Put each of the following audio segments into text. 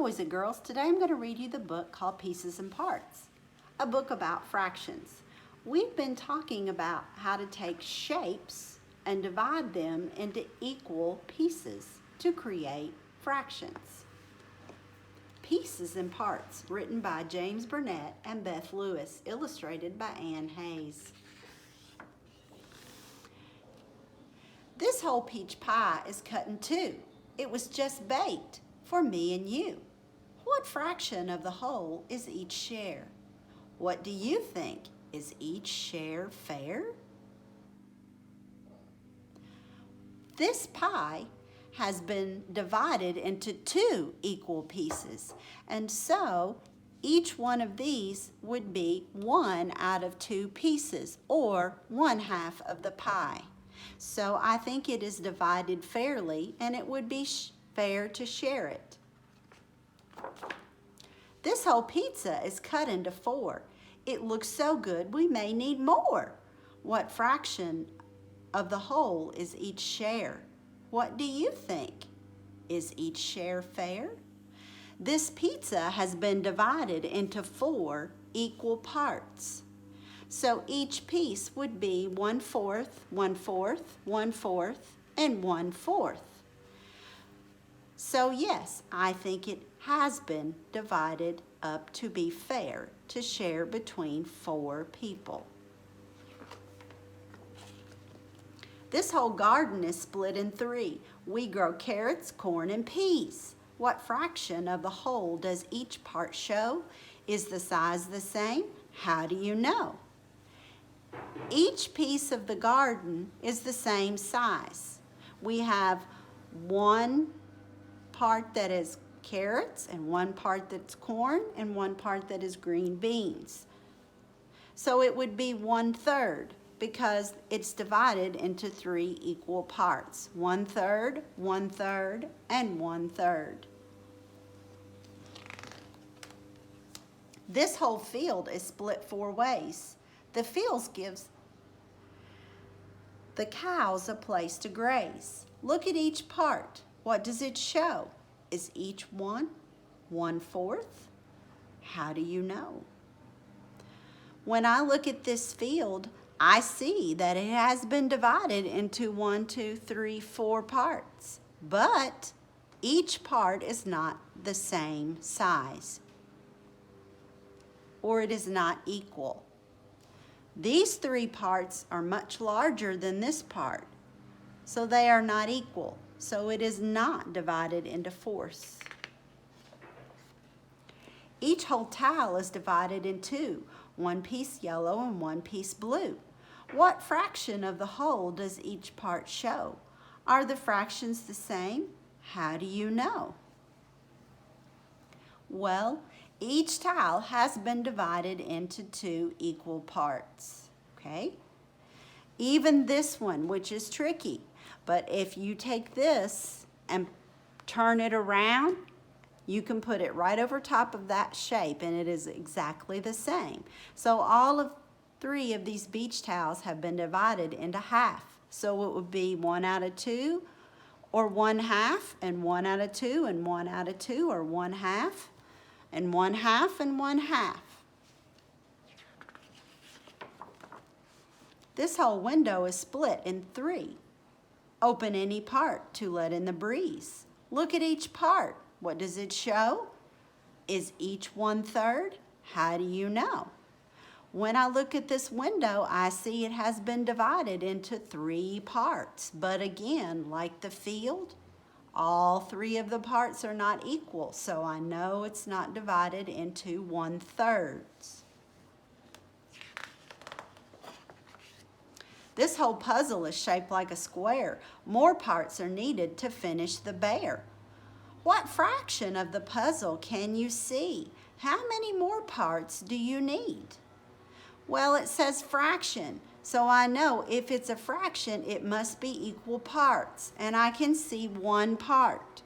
boys and girls. Today I'm going to read you the book called Pieces and Parts, a book about fractions. We've been talking about how to take shapes and divide them into equal pieces to create fractions. Pieces and Parts, written by James Burnett and Beth Lewis, illustrated by Ann Hayes. This whole peach pie is cut in two. It was just baked for me and you. What fraction of the whole is each share? What do you think? Is each share fair? This pie has been divided into two equal pieces, and so each one of these would be 1 out of 2 pieces, or 1/2 of the pie. So I think it is divided fairly, and it would be fair to share it. This whole pizza is cut into 4. It looks so good we may need more. What fraction of the whole is each share? What do you think? Is each share fair? This pizza has been divided into 4 equal parts. So each piece would be 1/4, 1/4, 1/4, and 1/4. So yes, I think it has been divided up to be fair to share between 4 people. This whole garden is split in 3. We grow carrots, corn, and peas. What fraction of the whole does each part show? Is the size the same? How do you know? Each piece of the garden is the same size. We have one part that is carrots and one part that's corn and one part that is green beans. So it would be 1/3 because it's divided into 3 equal parts. 1/3, 1/3, and 1/3. This whole field is split 4 ways. The field gives the cows a place to graze. Look at each part. What does it show? Is each one 1/4? How do you know? When I look at this field, I see that it has been divided into 1, 2, 3, 4 parts, but each part is not the same size, or it is not equal. These 3 parts are much larger than this part, so they are not equal. So it is not divided into 4ths. Each whole tile is divided in 2, 1 piece yellow and 1 piece blue. What fraction of the whole does each part show? Are the fractions the same? How do you know? Well, each tile has been divided into 2 equal parts, okay? Even this one, which is tricky, but if you take this and turn it around, you can put it right over top of that shape and it is exactly the same. So all of 3 of these beach towels have been divided into half. So it would be 1 out of 2, or 1/2, and 1 out of 2, and 1 out of 2, or 1/2, and 1/2, and 1/2. This whole window is split in 3. Open any part to let in the breeze. Look at each part. What does it show? Is each 1/3? How do you know? When I look at this window, I see it has been divided into 3 parts. But again, like the field, all 3 of the parts are not equal, so I know it's not divided into 1/3. This whole puzzle is shaped like a square. More parts are needed to finish the bear. What fraction of the puzzle can you see? How many more parts do you need? Well, it says fraction, so I know if it's a fraction, it must be equal parts, and I can see 1 part.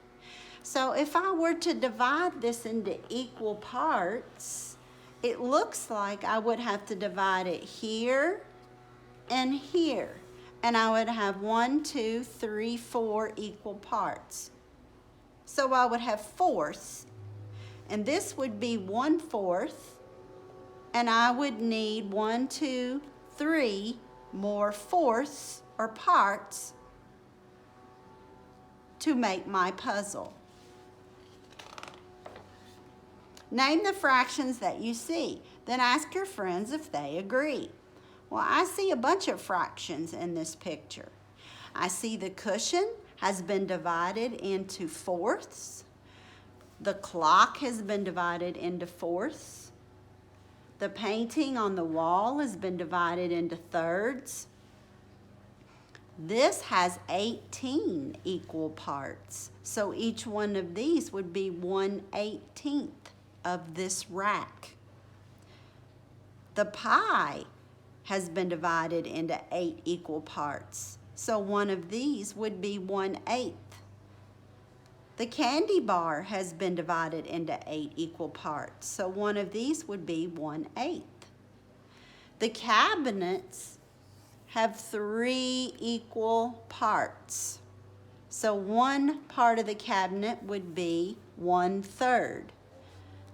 So if I were to divide this into equal parts, it looks like I would have to divide it here and here, and I would have 1, 2, 3, 4 equal parts. So I would have 4ths And this would be 1/4. And I would need 1, 2, 3 more fourths or parts to make my puzzle. Name the fractions that you see. Then ask your friends if they agree. Well, I see a bunch of fractions in this picture. I see the cushion has been divided into fourths. The clock has been divided into fourths. The painting on the wall has been divided into thirds. This has 18 equal parts, so each one of these would be 1/18 of this rack. The pie has been divided into 8 equal parts, so one of these would be 1/8. The candy bar has been divided into 8 equal parts, so one of these would be 1/8. The cabinets have 3 equal parts, so one part of the cabinet would be 1/3.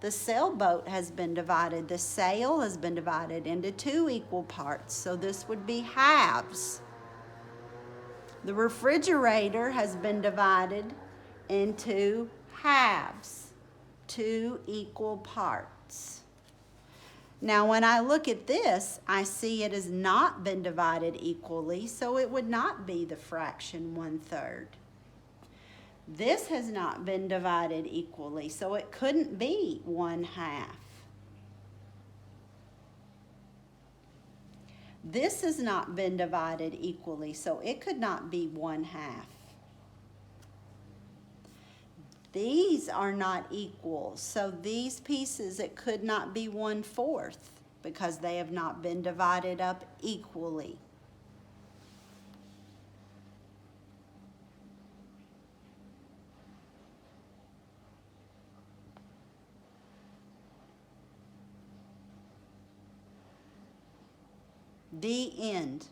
The sailboat has been divided. The sail has been divided into 2 equal parts, so this would be halves. The refrigerator has been divided into halves, 2 equal parts. Now, when I look at this, I see it has not been divided equally, so it would not be the fraction 1/3. This has not been divided equally, so it couldn't be 1/2. This has not been divided equally, so it could not be 1/2. These are not equal, so these pieces, it could not be 1/4 because they have not been divided up equally. The end.